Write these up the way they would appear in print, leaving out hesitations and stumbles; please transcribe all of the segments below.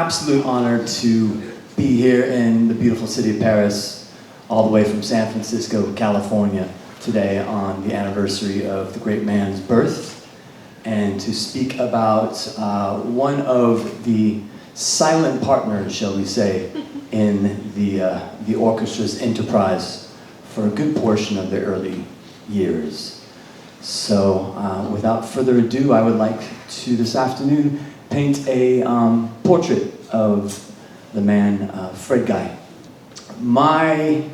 absolute honor to be here in the beautiful city of Paris, all the way from San Francisco, California, today on the anniversary of the great man's birth, and to speak about one of the silent partners, shall we say, in the orchestra's enterprise for a good portion of the early years. So without further ado, I would like to this afternoon paint a portrait of the man Fred Guy. My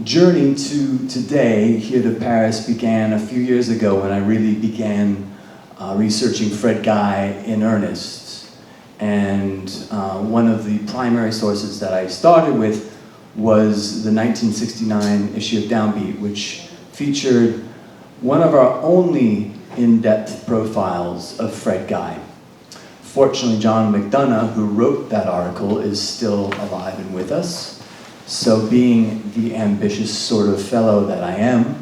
journey to today here to Paris began a few years ago when I really began researching Fred Guy in earnest. And one of the primary sources that I started with was the 1969 issue of Downbeat, which featured one of our only in-depth profiles of Fred Guy. Fortunately, John McDonough, who wrote that article, is still alive and with us. So being the ambitious sort of fellow that I am,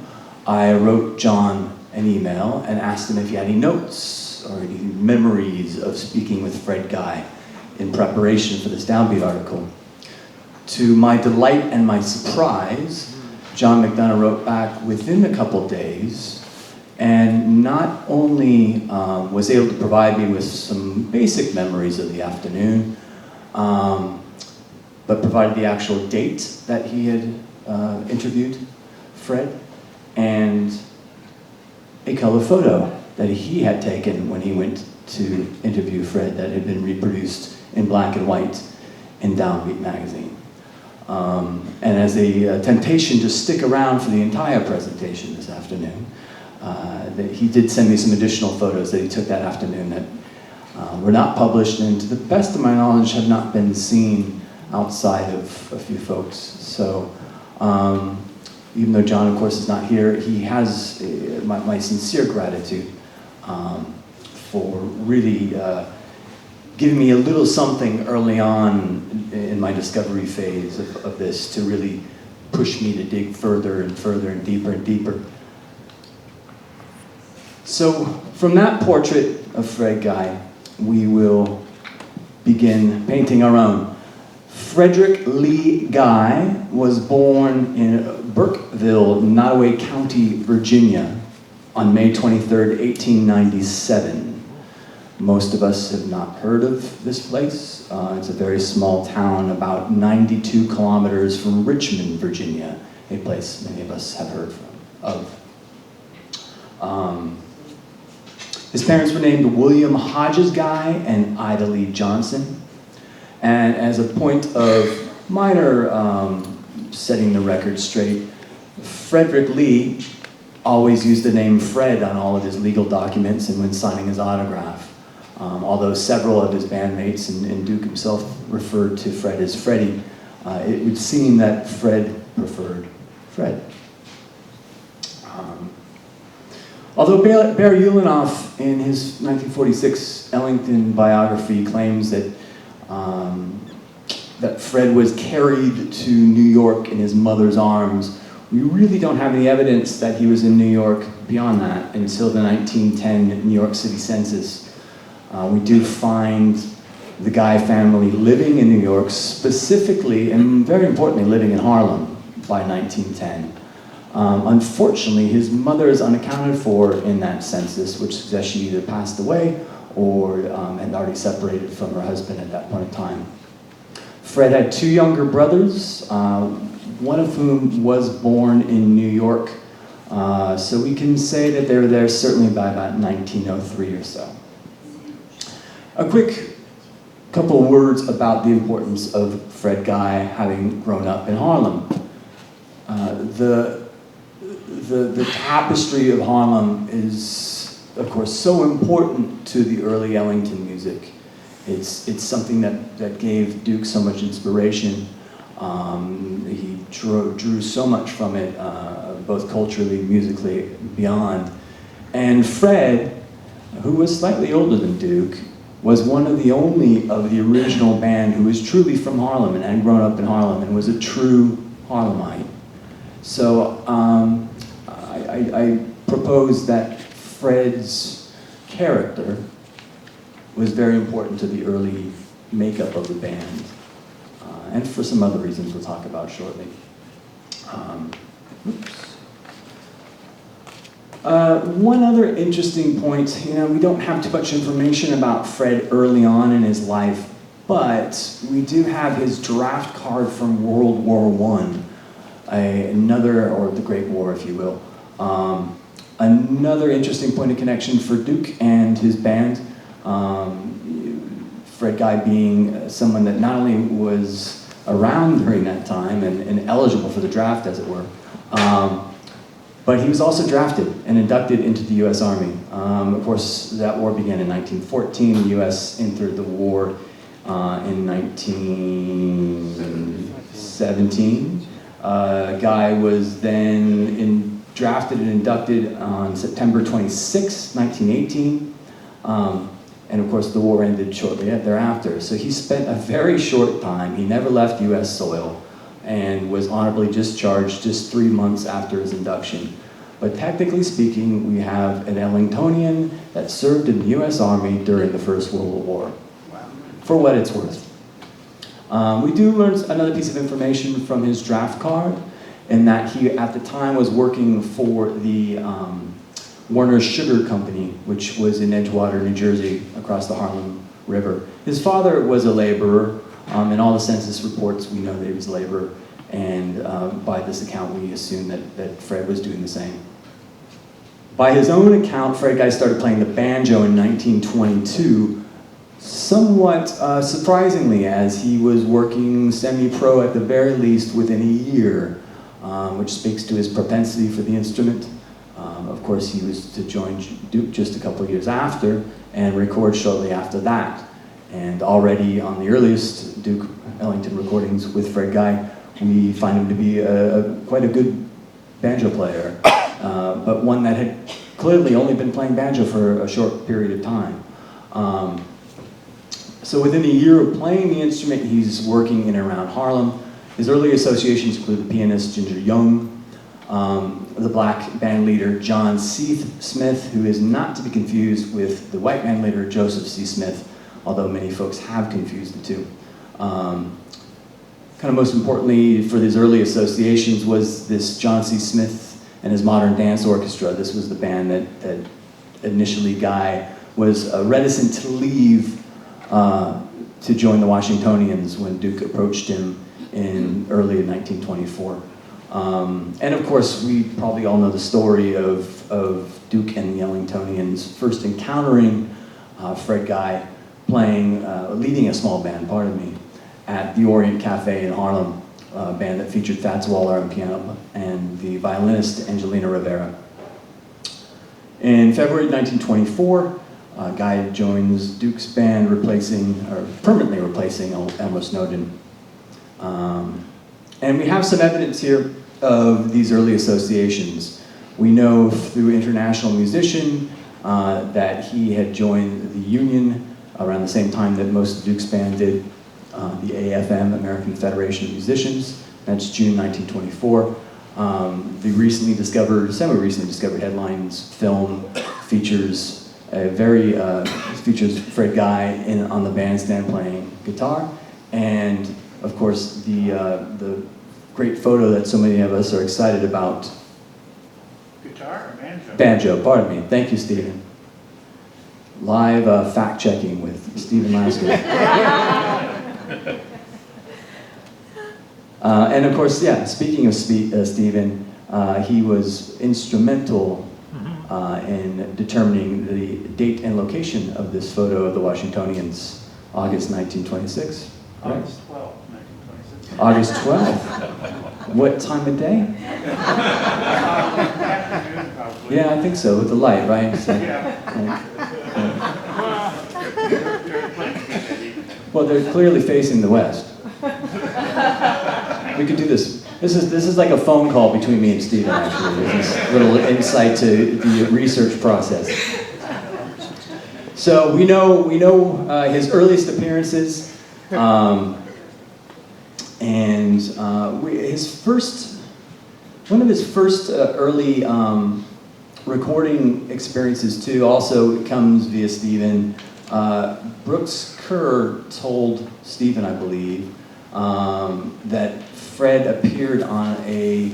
I wrote John an email and asked him if he had any notes or any memories of speaking with Fred Guy in preparation for this Downbeat article. To my delight and my surprise, John McDonough wrote back within a couple days, and not only was able to provide me with some basic memories of the afternoon, but provided the actual date that he had interviewed Fred, and a color photo that he had taken when he went to interview Fred that had been reproduced in black and white in Downbeat magazine. And as a temptation to stick around for the entire presentation this afternoon, that he did send me some additional photos that he took that afternoon that were not published and, to the best of my knowledge, have not been seen outside of a few folks. So even though John, of course, is not here, he has my sincere gratitude for really giving me a little something early on in my discovery phase of this to really push me to dig further and further and deeper. So from that portrait of Fred Guy, we will begin painting our own. Frederick Lee Guy was born in Burkeville, Nottoway County, Virginia, on May 23rd, 1897. Most of us have not heard of this place. It's a very small town about 92 kilometers from Richmond, Virginia, a place many of us have heard of. His parents were named William Hodges Guy and Ida Lee Johnson. And as a point of minor setting the record straight, Frederick Lee always used the name Fred on all of his legal documents and when signing his autograph. Although several of his bandmates and Duke himself referred to Fred as Freddie, it would seem that Fred preferred Fred. Although Barry Ulanoff, in his 1946 Ellington biography, claims that that Fred was carried to New York in his mother's arms, we really don't have any evidence that he was in New York beyond that until the 1910 New York City census. We do find the Guy family living in New York, specifically, and very importantly, living in Harlem by 1910. Unfortunately, his mother is unaccounted for in that census, which suggests she either passed away or had already separated from her husband at that point in time. Fred had two younger brothers, one of whom was born in New York, so we can say that they were there certainly by about 1903 or so. A quick couple of words about the importance of Fred Guy having grown up in Harlem. The tapestry of Harlem is, of course, so important to the early Ellington music. It's something that gave Duke so much inspiration. He drew so much from it, both culturally, musically, beyond. And Fred, who was slightly older than Duke, was one of the only of the original band who was truly from Harlem and had grown up in Harlem and was a true Harlemite. So I propose that Fred's character was very important to the early makeup of the band, and for some other reasons we'll talk about shortly. One other interesting point, we don't have too much information about Fred early on in his life, but we do have his draft card from World War I, or the Great War, if you will. Another interesting point of connection for Duke and his band, Fred Guy being someone that not only was around during that time and eligible for the draft, as it were, but he was also drafted and inducted into the U.S. Army. Of course, that war began in 1914. The U.S. entered the war in 1917. Guy was then drafted and inducted on September 26, 1918. And of course, the war ended shortly thereafter. So he spent a very short time. He never left U.S. soil and was honorably discharged just 3 months after his induction. But technically speaking, we have an Ellingtonian that served in the U.S. Army during the First World War, for what it's worth. We do learn another piece of information from his draft card, in that he, at the time, was working for the Warner's Sugar Company, which was in Edgewater, New Jersey, across the Harlem River. His father was a laborer. In all the census reports, we know that he was a laborer, and by this account, we assume that Fred was doing the same. By his own account, Fred Guy started playing the banjo in 1922, somewhat surprisingly, as he was working semi-pro at the very least within a year, which speaks to his propensity for the instrument. Of course, he was to join Duke just a couple of years after and record shortly after that. And already on the earliest Duke Ellington recordings with Fred Guy, we find him to be quite a good banjo player, but one that had clearly only been playing banjo for a short period of time. So within a year of playing the instrument, he's working in and around Harlem. His early associations include the pianist Ginger Young, the black band leader John C. Smith, who is not to be confused with the white band leader Joseph C. Smith, although many folks have confused the two. Kind of most importantly for his early associations was this John C. Smith and his Modern Dance Orchestra. This was the band that initially Guy was reticent to leave to join the Washingtonians when Duke approached him in early 1924. And of course, we probably all know the story of Duke and the Ellingtonians first encountering Fred Guy leading a small band, at the Orient Cafe in Harlem, a band that featured Fats Waller on piano and the violinist Angelina Rivera. In February 1924, Guy joins Duke's band, permanently replacing Elmer Snowden. And we have some evidence here of these early associations. We know through International Musician that he had joined the Union around the same time that most of Duke's band did, the AFM, American Federation of Musicians. That's June 1924. The semi-recently discovered Headlines film features features Fred Guy on the bandstand playing guitar, and of course the great photo that so many of us are excited about. Guitar or banjo? Banjo, pardon me. Thank you, Stephen. Live fact-checking with Stephen Lasker. And of course, speaking of Stephen, he was instrumental in determining the date and location of this photo of the Washingtonians, August 1926. Right? August 12, 1926. August 12th. What time of day? Afternoon, probably. Yeah, I think so, with the light, right? So, well, they're clearly facing the west. We could do this. This is like a phone call between me and Stephen, actually. This is a little insight to the research process. So we know his earliest appearances, and one of his first early recording experiences too also comes via Stephen. Brooks Kerr told Stephen, I believe, that Fred appeared on a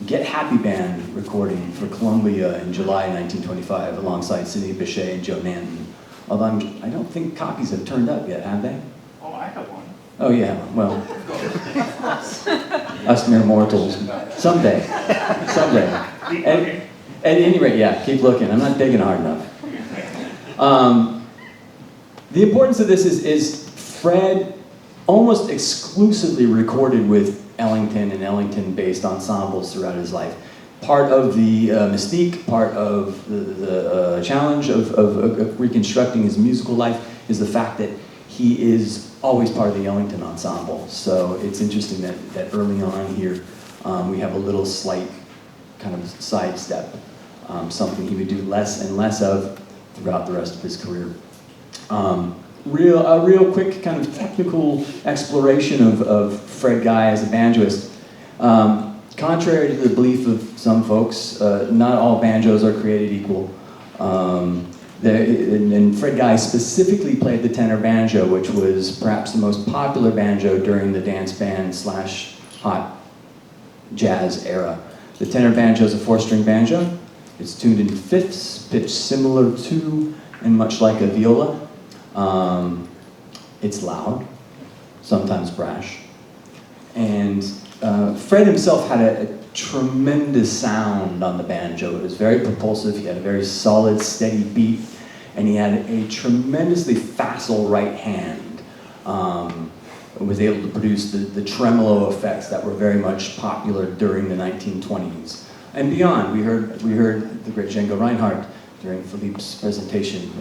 Get Happy Band recording for Columbia in July 1925 alongside Sidney Bechet and Joe Nanton. Although I don't think copies have turned up yet, have they? Oh, I have one. Oh yeah, well, us mere mortals. Someday, someday. At any rate, yeah, keep looking. I'm not digging hard enough. The importance of this is Fred almost exclusively recorded with Ellington and Ellington-based ensembles throughout his life. Part of the mystique, part of the challenge of reconstructing his musical life is the fact that he is always part of the Ellington ensemble. So it's interesting that early on here we have a little slight kind of sidestep, something he would do less and less of throughout the rest of his career. A real quick kind of technical exploration of Fred Guy as a banjoist. Contrary to the belief of some folks, not all banjos are created equal. And Fred Guy specifically played the tenor banjo, which was perhaps the most popular banjo during the dance band / hot jazz era. The tenor banjo is a 4-string banjo. It's tuned in fifths, pitched similar to and much like a viola. It's loud, sometimes brash. And Fred himself had a tremendous sound on the banjo. It was very propulsive. He had a very solid, steady beat, and he had a tremendously facile right hand. Was able to produce the tremolo effects that were very much popular during the 1920s and beyond. We heard the great Django Reinhardt during Philippe's presentation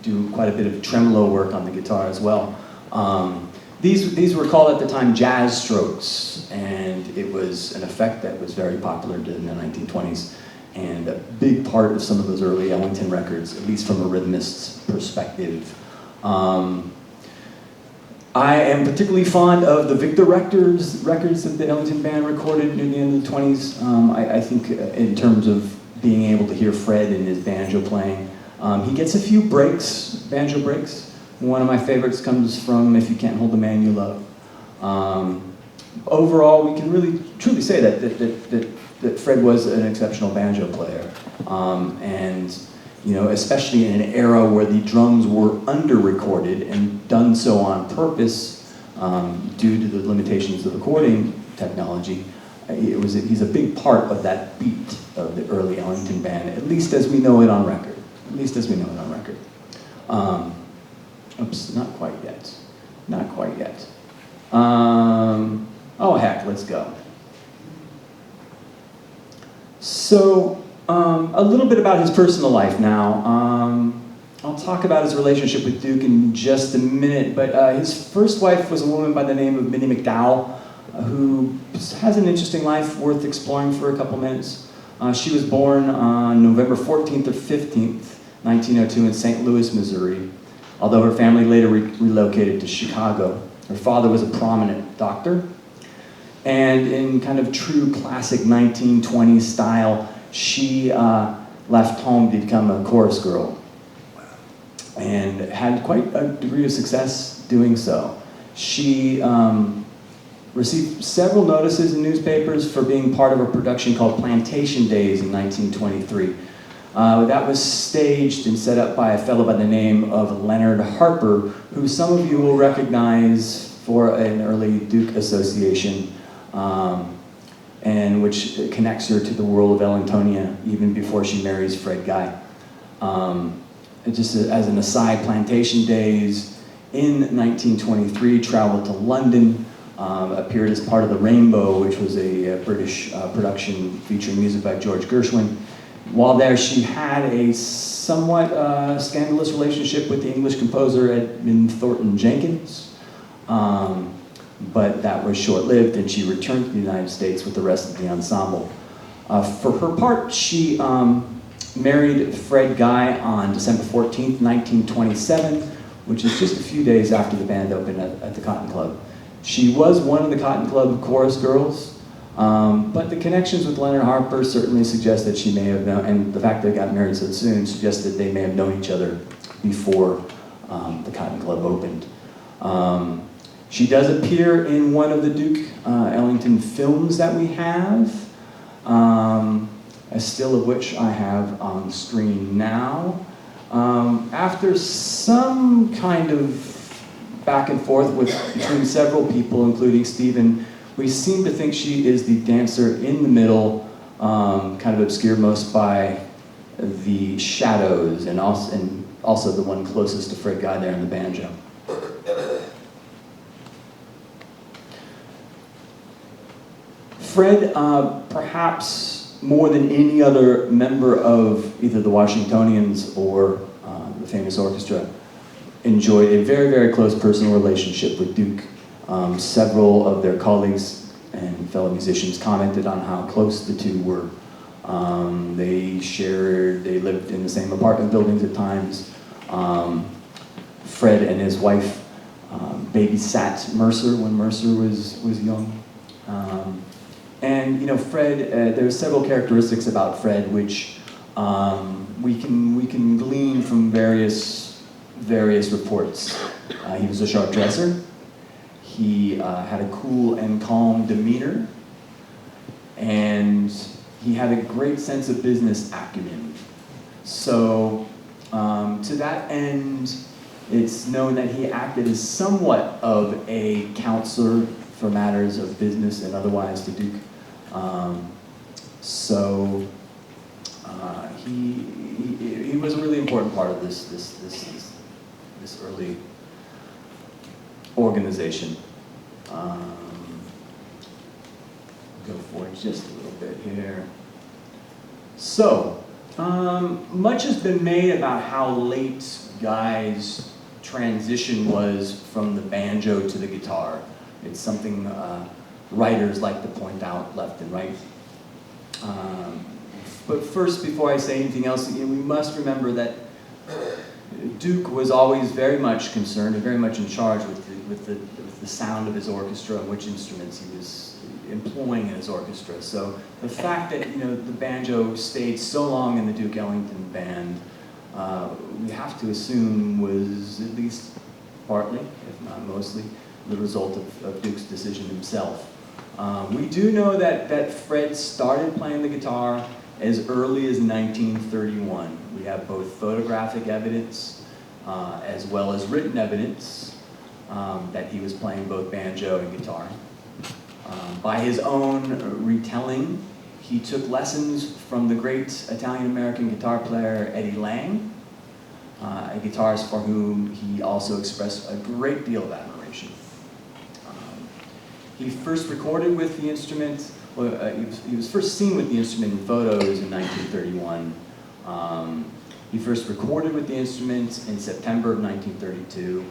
do quite a bit of tremolo work on the guitar as well. These were called at the time jazz strokes, and it was an effect that was very popular in the 1920s and a big part of some of those early Ellington records, at least from a rhythmist's perspective. I am particularly fond of the Victor records that the Ellington band recorded near the end of the 20s. I think in terms of being able to hear Fred in his banjo playing. He gets a few breaks, banjo breaks. One of my favorites comes from If You Can't Hold the Man You Love. Overall, we can really truly say that Fred was an exceptional banjo player. And you know, especially in an era where the drums were under-recorded and done so on purpose due to the limitations of recording technology. He's a big part of that beat of the early Ellington band, at least as we know it on record. At least as we know it on record. Oops, not quite yet. Not quite yet. Oh heck, let's go. So, a little bit about his personal life now. I'll talk about his relationship with Duke in just a minute, but his first wife was a woman by the name of Minnie McDowell, who has an interesting life worth exploring for a couple minutes. She was born on November 14th or 15th, 1902 in St. Louis, Missouri, although her family later relocated to Chicago. Her father was a prominent doctor, and in kind of true classic 1920s style, she left home to become a chorus girl and had quite a degree of success doing so. She received several notices in newspapers for being part of a production called Plantation Days in 1923. That was staged and set up by a fellow by the name of Leonard Harper, who some of you will recognize for an early Duke association, and which connects her to the world of Ellingtonia even before she marries Fred Guy. Just as an aside, Plantation Days in 1923 traveled to London, appeared as part of the Rainbow, which was a British production featuring music by George Gershwin. While there, she had a somewhat scandalous relationship with the English composer Edmund Thornton Jenkins, but that was short-lived, and she returned to the United States with the rest of the ensemble. For her part, she married Fred Guy on December 14th, 1927, which is just a few days after the band opened at the Cotton Club. She was one of the Cotton Club chorus girls, but the connections with Leonard Harper certainly suggest that she may have known, and the fact that they got married so soon suggests that they may have known each other before the Cotton Club opened. She does appear in one of the Duke Ellington films that we have, a still of which I have on screen now. After some kind of back and forth between several people, including Stephen, we seem to think she is the dancer in the middle, kind of obscured most by the shadows, and also the one closest to Fred Guy there in the banjo. Fred, perhaps more than any other member of either the Washingtonians or the Famous Orchestra, enjoyed a very, very close personal relationship with Duke. Several of their colleagues and fellow musicians commented on how close the two were. They lived in the same apartment buildings at times. Fred and his wife babysat Mercer when Mercer was young. And you know, Fred, there's several characteristics about Fred which we can glean from various reports. He was a sharp dresser. He had a cool and calm demeanor, and he had a great sense of business acumen. So to that end, it's known that he acted as somewhat of a counselor for matters of business and otherwise to Duke. He was a really important part of this early organization. Go forward just a little bit here. So, much has been made about how late Guy's transition was from the banjo to the guitar. It's something writers like to point out left and right. But first, before I say anything else, we must remember that Duke was always very much concerned and very much in charge with the sound of his orchestra and which instruments he was employing in his orchestra. So the fact that the banjo stayed so long in the Duke Ellington band, we have to assume was at least partly, if not mostly, the result of Duke's decision himself. We do know that Fred started playing the guitar as early as 1931. We have both photographic evidence as well as written evidence that he was playing both banjo and guitar. By his own retelling, he took lessons from the great Italian-American guitar player Eddie Lang, a guitarist for whom he also expressed a great deal of admiration. He first recorded with the instrument, he was first seen with the instrument in photos in 1931. He first recorded with the instrument in September of 1932.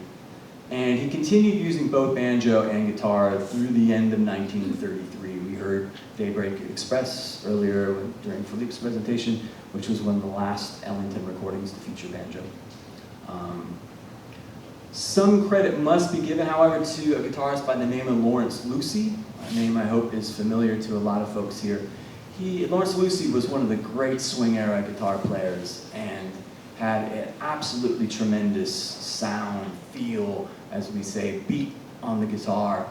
And he continued using both banjo and guitar through the end of 1933. We heard Daybreak Express earlier during Philippe's presentation, which was one of the last Ellington recordings to feature banjo. Some credit must be given, however, to a guitarist by the name of Lawrence Lucy, a name I hope is familiar to a lot of folks here. Lawrence Lucy was one of the great swing era guitar players and had an absolutely tremendous sound, feel, as we say, beat on the guitar.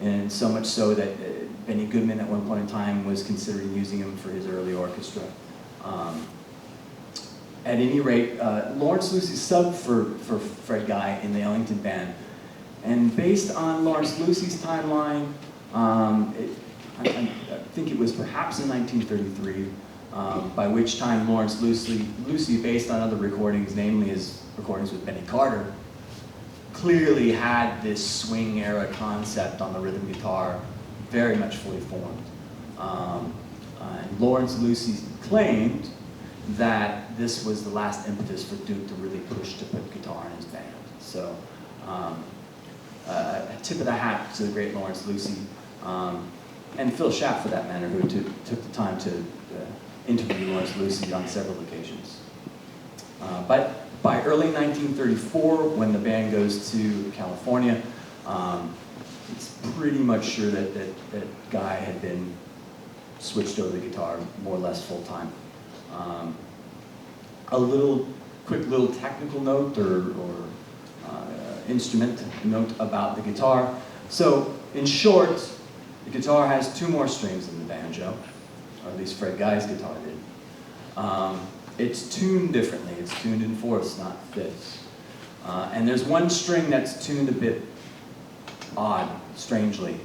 And so much so that Benny Goodman at one point in time was considering using him for his early orchestra. At any rate, Lawrence Lucy subbed for Fred Guy in the Ellington band. And based on Lawrence Lucy's timeline, I think it was perhaps in 1933, by which time Lawrence Lucy, based on other recordings, namely his recordings with Benny Carter, clearly had this swing era concept on the rhythm guitar very much fully formed. And Lawrence Lucy claimed that this was the last impetus for Duke to really push to put guitar in his band. So, a tip of the hat to the great Lawrence Lucy, and Phil Schaff for that matter, who took the time to interview Lawrence Lucy on several occasions. But by early 1934, when the band goes to California, it's pretty much sure that Guy had been switched over to guitar more or less full time. A little quick little technical note or instrument note about the guitar. So, in short, the guitar has 2 more strings than the banjo, or at least Fred Guy's guitar did. It's tuned differently. It's tuned in fourths, not fifths. And there's one string that's tuned a bit odd, strangely.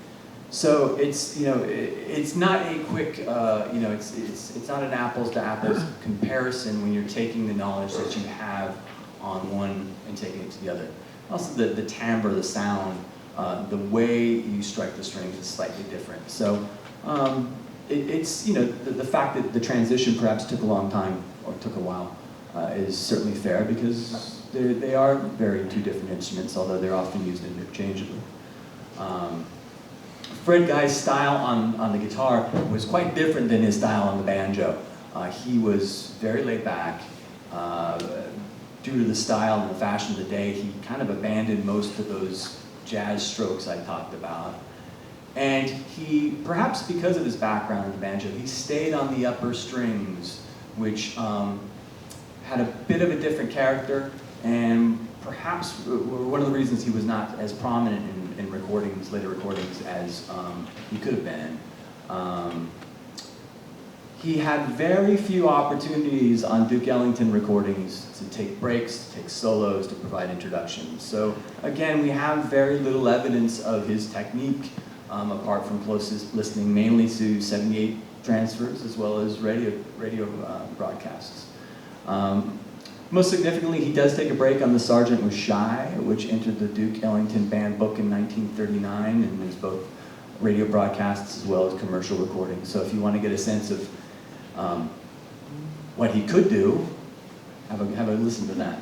So it's, you know, it's not a quick, you know, it's not an apples to apples comparison when you're taking the knowledge that you have on one and taking it to the other. Also, the timbre, the sound, the way you strike the strings is slightly different. So it's, you know, the fact that the transition perhaps took a long time or took a while is certainly fair, because they are very 2 different instruments, although they're often used interchangeably. Fred Guy's style on the guitar was quite different than his style on the banjo. He was very laid back. Due to the style and the fashion of the day, he kind of abandoned most of those jazz strokes I talked about. And he, perhaps because of his background in the banjo, he stayed on the upper strings, which had a bit of a different character, and perhaps one of the reasons he was not as prominent in recordings, later recordings, as he could have been. He had very few opportunities on Duke Ellington recordings to take breaks, to take solos, to provide introductions. So again, we have very little evidence of his technique, apart from closest listening mainly to 78 transfers as well as radio broadcasts. Most significantly, he does take a break on The Sergeant Was Shy, which entered the Duke Ellington Band book in 1939, and is both radio broadcasts as well as commercial recordings. So if you want to get a sense of what he could do, have a listen to that.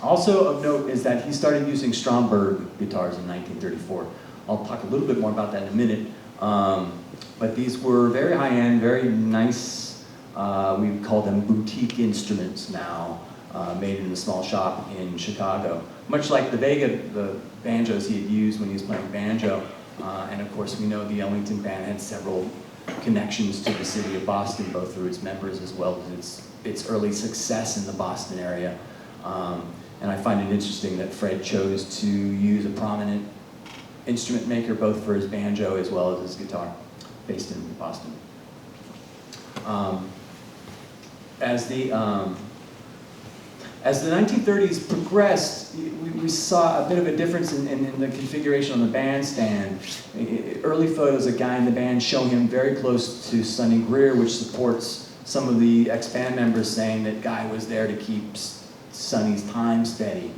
Also of note is that he started using Stromberg guitars in 1934. I'll talk a little bit more about that in a minute. But these were very high-end, very nice, we call them boutique instruments now, made in a small shop in Chicago. Much like the Vega, the banjos he had used when he was playing banjo. And of course, we know the Ellington Band had several connections to the city of Boston, both through its members as well as its early success in the Boston area. And I find it interesting that Fred chose to use a prominent instrument maker both for his banjo as well as his guitar, based in Boston. As the 1930s progressed, we saw a bit of a difference in the configuration on the bandstand. Early photos of Guy in the band show him very close to Sonny Greer, which supports some of the ex-band members saying that Guy was there to keep Sonny's time steady.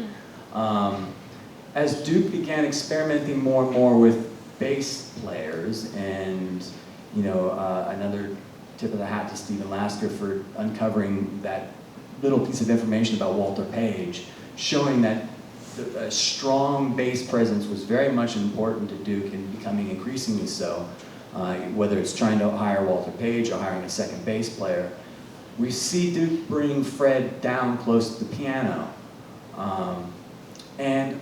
As Duke began experimenting more and more with bass players, and you know, another tip of the hat to Stephen Lasker for uncovering that little piece of information about Walter Page, showing that a strong bass presence was very much important to Duke and becoming increasingly so, whether it's trying to hire Walter Page or hiring a second bass player. We see Duke bring Fred down close to the piano. And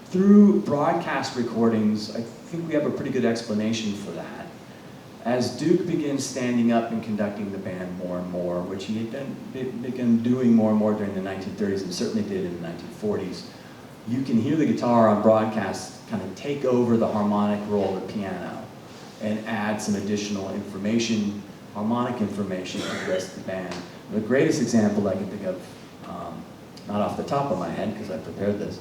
through broadcast recordings, I think we have a pretty good explanation for that. As Duke begins standing up and conducting the band more and more, which he had begun doing more and more during the 1930s and certainly did in the 1940s, you can hear the guitar on broadcasts kind of take over the harmonic role of the piano and add some additional information, harmonic information to the rest of the band. The greatest example I can think of, not off the top of my head because I prepared this,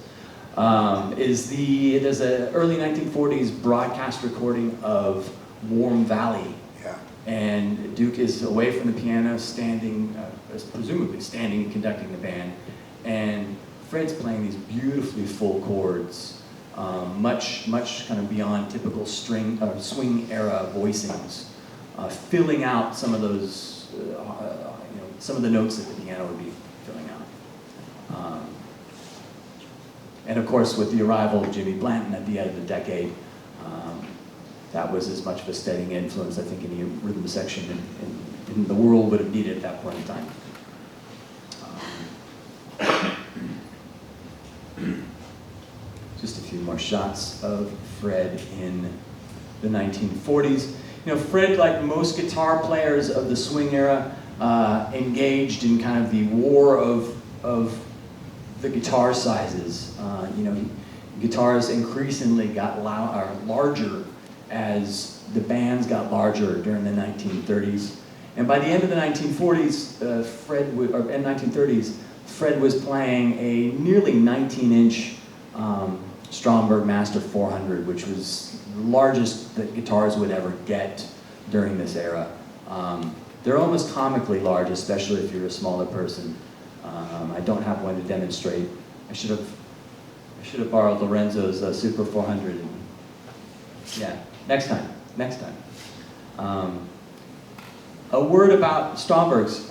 there's an early 1940s broadcast recording of Warm Valley. Yeah. And Duke is away from the piano, standing, presumably standing and conducting the band. And Fred's playing these beautifully full chords, much kind of beyond typical swing era voicings, filling out some of those, some of the notes that the piano would be filling out. And of course, with the arrival of Jimmy Blanton at the end of the decade, that was as much of a steadying influence, I think, any rhythm section in the world would have needed at that point in time. Just a few more shots of Fred in the 1940s. You know, Fred, like most guitar players of the swing era, engaged in kind of the war of the guitar sizes. You know, guitars increasingly got larger as the bands got larger during the 1930s. And by the end of the 1940s, and 1930s, Fred was playing a nearly 19-inch Stromberg Master 400, which was the largest that guitars would ever get during this era. They're almost comically large, especially if you're a smaller person. I don't have one to demonstrate. I should have borrowed Lorenzo's Super 400. Yeah, next time. A word about Strombergs.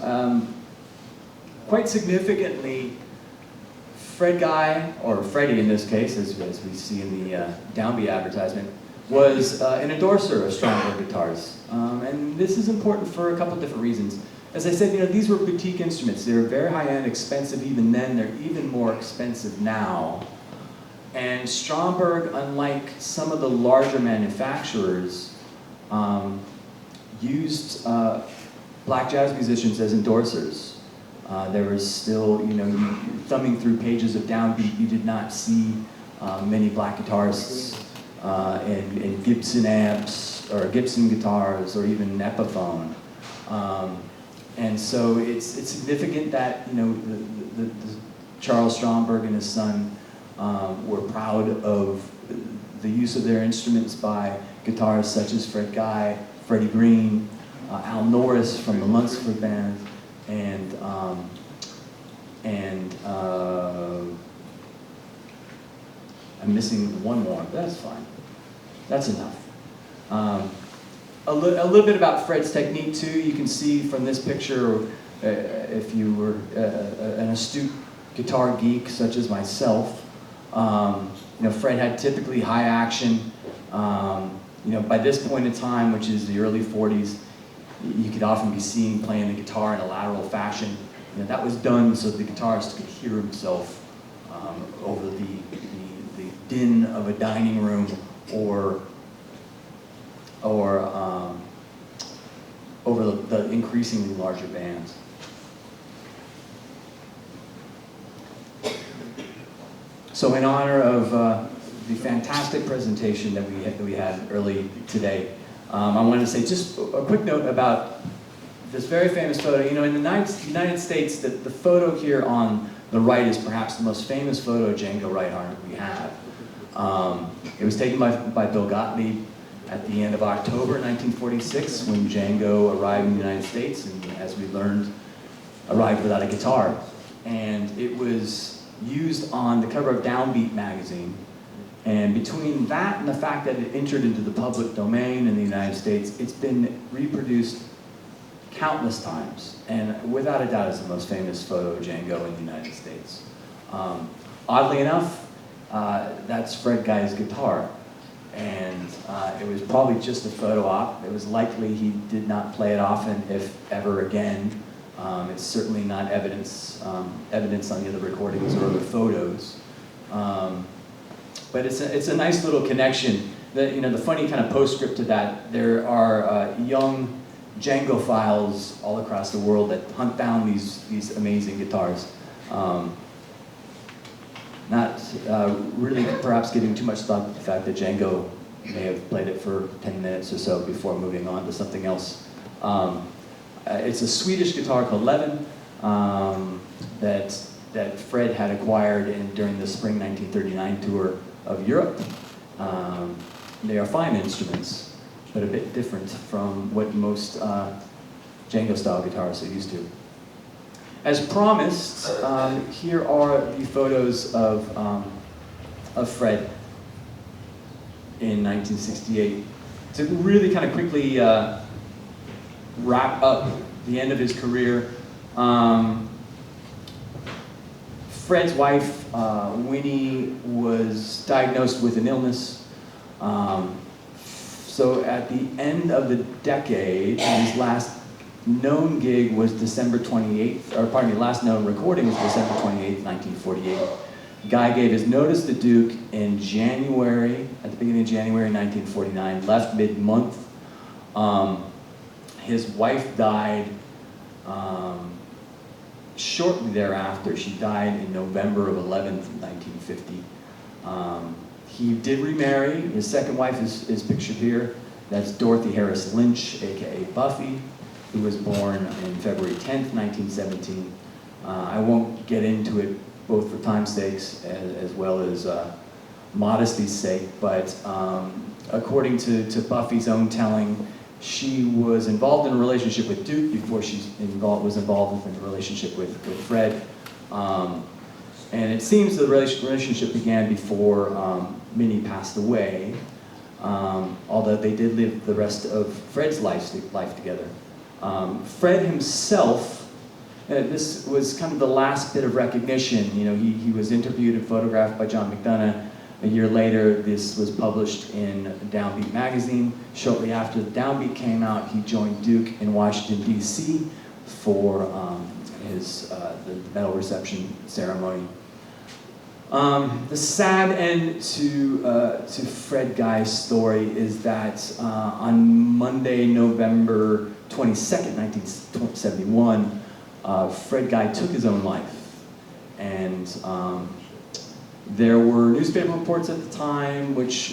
Quite significantly, Fred Guy, or Freddie in this case, as we see in the Downbeat advertisement, was an endorser of Stromberg guitars. And this is important for a couple different reasons. As I said, you know, these were boutique instruments. They were very high-end, expensive even then. They're even more expensive now. And Stromberg, unlike some of the larger manufacturers, used black jazz musicians as endorsers. There was still, you know, thumbing through pages of Downbeat, you did not see many black guitarists in Gibson amps, or Gibson guitars, or even Epiphone. And so it's significant that, you know, the Charles Stromberg and his son were proud of the use of their instruments by guitarists such as Fred Guy, Freddie Green, Al Norris from the Lunsford Band, and I'm missing one more, but that's fine. That's enough. A little bit about Fred's technique too. You can see from this picture, if you were an astute guitar geek such as myself, you know, Fred had typically high action. You know, by this point in time, which is the early 40s, you could often be seen playing the guitar in a lateral fashion. You know, that was done so the guitarist could hear himself over the din of a dining room or over the increasingly larger bands. So in honor of the fantastic presentation that we had early today, I wanted to say just a quick note about this very famous photo. You know, in the United States, the photo here on the right is perhaps the most famous photo of Django Reinhardt we have. It was taken by Bill Gottlieb at the end of October 1946 when Django arrived in the United States and, as we learned, arrived without a guitar. And it was used on the cover of Downbeat magazine. And between that and the fact that it entered into the public domain in the United States, it's been reproduced countless times. And without a doubt, it's the most famous photo of Django in the United States. Oddly enough, that's Fred Guy's guitar. And it was probably just a photo op. It was likely he did not play it often, if ever again. It's certainly not evidence on the other recordings or other photos. But it's a nice little connection. The funny kind of postscript to that, there are young Django-philes all across the world that hunt down these amazing guitars. Not really perhaps giving too much thought to the fact that Django may have played it for 10 minutes or so before moving on to something else. It's a Swedish guitar called Levin that Fred had acquired during the spring 1939 tour of Europe. They are fine instruments, but a bit different from what most Django-style guitarists are used to. As promised, here are the photos of Fred in 1968. To really kind of quickly wrap up the end of his career, Fred's wife, Winnie, was diagnosed with an illness. So at the end of the decade, his last known gig was December 28th, or pardon me, last known recording was December 28th, 1948. Guy gave his notice to Duke in January, at the beginning of January 1949, left mid-month. His wife died Shortly thereafter, she died in November of 11th, 1950. He did remarry. His second wife is pictured here. That's Dorothy Harris Lynch, aka Buffy, who was born in February 10th, 1917. I won't get into it both for time's sakes as well as modesty's sake, but according to Buffy's own telling, she was involved in a relationship with Duke before she was involved in a relationship with Fred. And it seems the relationship began before Minnie passed away, although they did live the rest of Fred's life together. Fred himself, this was kind of the last bit of recognition. You know, he was interviewed and photographed by John McDonough. A year later, this was published in Downbeat magazine. Shortly after the Downbeat came out, he joined Duke in Washington, D.C. for the medal reception ceremony. The sad end to Fred Guy's story is that on Monday, November 22nd, 1971, Fred Guy took his own life. And there were newspaper reports at the time which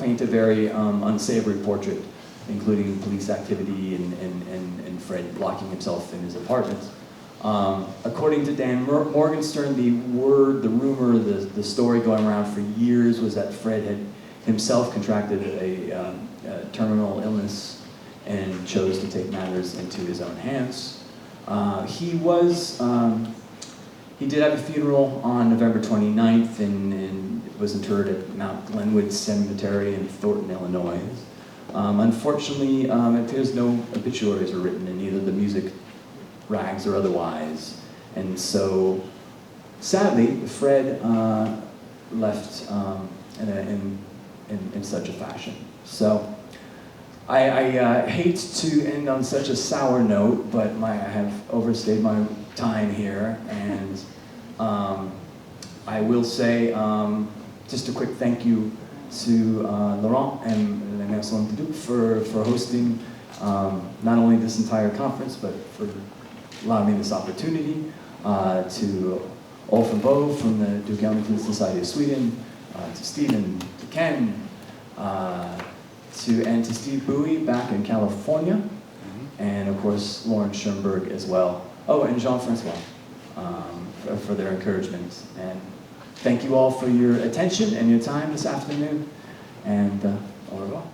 paint a very unsavory portrait, including police activity and Fred locking himself in his apartment. According to Dan Morgenstern, the rumor, the story going around for years was that Fred had himself contracted a terminal illness and chose to take matters into his own hands. He did have a funeral on November 29th and was interred at Mount Glenwood Cemetery in Thornton, Illinois. Unfortunately, it appears no obituaries are written in either the music rags or otherwise. And so, sadly, Fred left in such a fashion. So, I hate to end on such a sour note, but I have overstayed my time here, and I will say just a quick thank you to Laurent and the Maison de Duc for hosting not only this entire conference, but for allowing me this opportunity, to Ulf and Bo from the Duke Ellington Society of Sweden, to Stephen, to Ken, and to Steve Bowie back in California, and of course Lauren Schoenberg as well. Oh, and Jean-Francois for their encouragement. And thank you all for your attention and your time this afternoon, and au revoir.